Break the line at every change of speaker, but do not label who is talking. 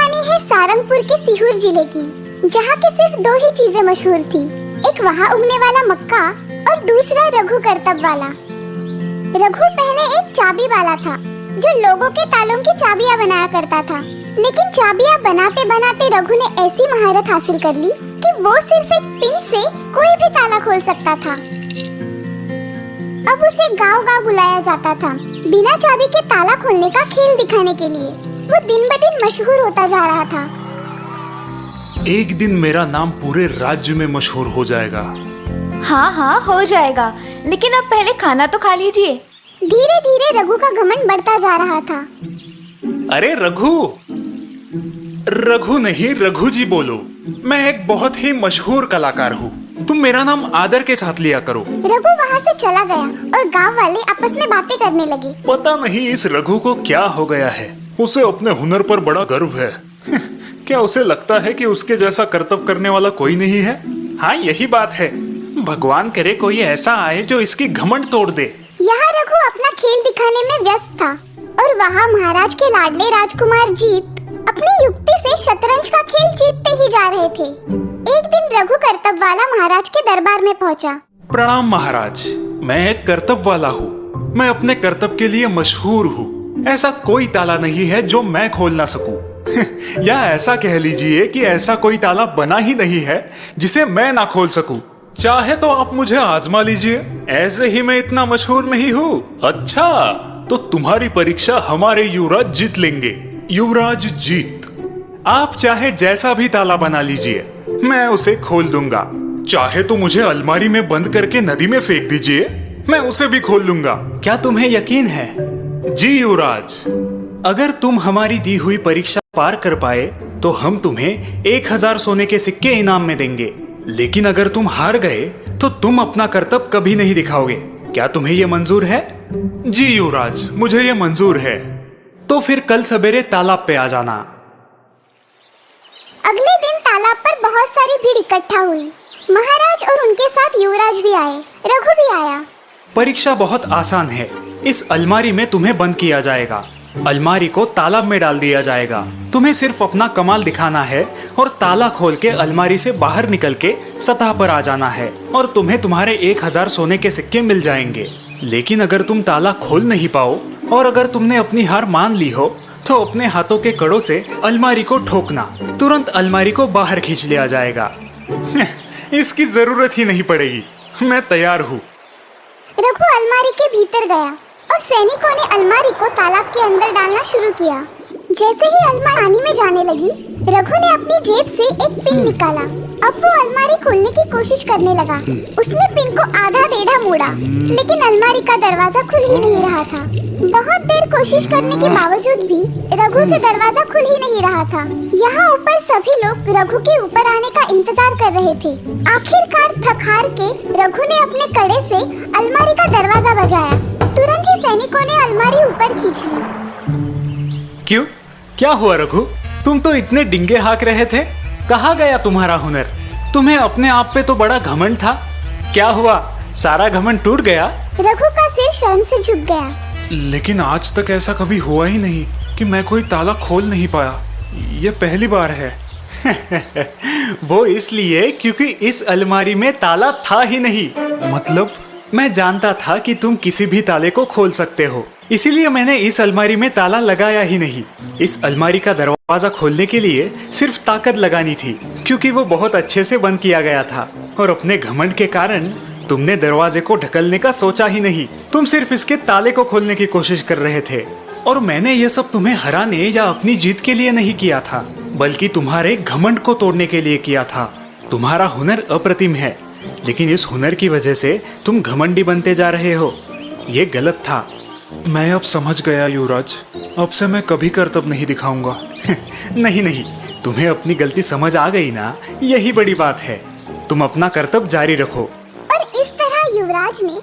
कहानी है सारंगपुर के सीहोर जिले की, जहाँ की सिर्फ दो ही चीजें मशहूर थी। एक वहाँ उगने वाला मक्का और दूसरा रघु करतब वाला। रघु पहले एक चाबी वाला था जो लोगों के तालों की चाबियाँ बनाया करता था, लेकिन चाबियाँ बनाते बनाते रघु ने ऐसी महारत हासिल कर ली कि वो सिर्फ एक पिन से कोई भी ताला खोल सकता था। अब उसे गांव-गांव बुलाया जाता था बिना चाबी के ताला खोलने का खेल दिखाने के लिए। वो दिन ब दिन मशहूर होता जा रहा था।
एक दिन मेरा नाम पूरे राज्य में मशहूर हो जाएगा।
हाँ हाँ हो जाएगा, लेकिन अब पहले खाना तो खा लीजिए।
धीरे धीरे रघु का घमंड बढ़ता जा रहा था।
अरे रघु नहीं, रघु जी बोलो। मैं एक बहुत ही मशहूर कलाकार हूँ। तुम मेरा नाम आदर के साथ लिया करो।
रघु वहाँ से चला गया और गांव वाले आपस में बातें करने लगे।
पता नहीं इस रघु को क्या हो गया है। उसे अपने हुनर पर बड़ा गर्व है। क्या उसे लगता है कि उसके जैसा करतब करने वाला कोई नहीं है? हाँ, यही बात है। भगवान करे कोई ऐसा आए जो इसकी घमंड तोड़ दे।
यहाँ रघु अपना खेल दिखाने में व्यस्त था और वहाँ महाराज के लाडले राजकुमार जीत अपनी युक्ति से शतरंज का खेल जीतते ही जा रहे थे। एक दिन रघु करतब वाला महाराज के दरबार में पहुँचा।
प्रणाम महाराज, मैं एक करतब वाला हूँ। मैं अपने करतब के लिए मशहूर हूँ। ऐसा कोई ताला नहीं है जो मैं खोल ना सकूं। या ऐसा कह लीजिए कि ऐसा कोई ताला बना ही नहीं है जिसे मैं ना खोल सकूं। चाहे तो आप मुझे आजमा लीजिए, ऐसे ही मैं इतना मशहूर नहीं हूँ। अच्छा, तो तुम्हारी परीक्षा हमारे युवराज जीत लेंगे। युवराज जीत, आप चाहे जैसा भी ताला बना लीजिए, मैं उसे खोल दूंगा। चाहे तो मुझे अलमारी में बंद करके नदी में फेंक दीजिए, मैं उसे भी खोल लूंगा।
क्या तुम्हें यकीन है?
जी युवराज।
अगर तुम हमारी दी हुई परीक्षा पार कर पाए तो हम तुम्हें 1000 सोने के सिक्के इनाम में देंगे, लेकिन अगर तुम हार गए तो तुम अपना करतब कभी नहीं दिखाओगे। क्या तुम्हें ये मंजूर है?
जी युवराज, मुझे ये मंजूर है।
तो फिर कल सवेरे तालाब पे आ जाना।
अगले दिन तालाब पर बहुत सारी भीड़ इकट्ठा हुई। महाराज और उनके साथ युवराज भी आए, रघु भी आया।
परीक्षा बहुत आसान है। इस अलमारी में तुम्हें बंद किया जाएगा। अलमारी को तालाब में डाल दिया जाएगा। तुम्हें सिर्फ अपना कमाल दिखाना है और ताला खोल के अलमारी से बाहर निकल के सतह पर आ जाना है और तुम्हें तुम्हारे 1000 सोने के सिक्के मिल जाएंगे। लेकिन अगर तुम ताला खोल नहीं पाओ और अगर तुमने अपनी हार मान ली हो तो अपने हाथों के कड़ों से अलमारी को ठोकना। तुरंत अलमारी को बाहर खींच लिया जाएगा।
इसकी जरूरत ही नहीं पड़ेगी, मैं तैयार हूँ।
रघु अलमारी के भीतर गया और सैनिकों ने अलमारी को तालाब के अंदर डालना शुरू किया। जैसे ही अलमारी पानी में जाने लगी, रघु ने अपनी जेब से एक पिन निकाला। अब वो अलमारी खोलने की कोशिश करने लगा। उसने पिन को आधा टेढ़ा मोड़ा, लेकिन अलमारी का दरवाजा खुल ही नहीं रहा था। बहुत देर कोशिश करने के बावजूद भी रघु से दरवाजा खुल ही नहीं रहा था। यहाँ ऊपर सभी लोग रघु के ऊपर आने का इंतजार कर रहे थे। आखिरकार थक हार के रघु ने अपने कड़े से अलमारी का दरवाजा बजाया। तुरंत ही सैनिकों ने अलमारी ऊपर खींच ली।
क्यों? क्या हुआ रघु? तुम तो इतने डिंगे हाँक रहे थे। कहाँ गया तुम्हारा हुनर? तुम्हें अपने आप पे तो बड़ा घमंड था। क्या हुआ? सारा घमंड टूट गया?
रघु का सिर शर्म से झुक गया।
लेकिन आज तक ऐसा कभी हुआ ही नहीं कि मैं कोई ताला खोल नहीं पाया। ये पहली बार है।
वो इसलिए क्योंकि इस अलमारी में ताला था ही नहीं।
मतलब?
मैं जानता था कि तुम किसी भी ताले को खोल सकते हो, इसीलिए मैंने इस अलमारी में ताला लगाया ही नहीं। इस अलमारी का दरवाजा खोलने के लिए सिर्फ ताकत लगानी थी, क्योंकि वो बहुत अच्छे से बंद किया गया था। और अपने घमंड के कारण तुमने दरवाजे को ढकलने का सोचा ही नहीं। तुम सिर्फ इसके ताले को खोलने की कोशिश कर रहे थे। और मैंने ये सब तुम्हें हराने या अपनी जीत के लिए नहीं किया था, बल्कि तुम्हारे घमंड को तोड़ने के लिए किया था। तुम्हारा हुनर अप्रतिम है, लेकिन इस हुनर की वजह से तुम घमंडी बनते जा रहे हो। ये गलत था।
मैं अब समझ गया युवराज। अब से मैं कभी करतब नहीं दिखाऊंगा।
नहीं, तुम्हें अपनी गलती समझ आ गई ना, यही बड़ी बात है। तुम अपना करतब जारी रखो।
और इस तरह युवराज ने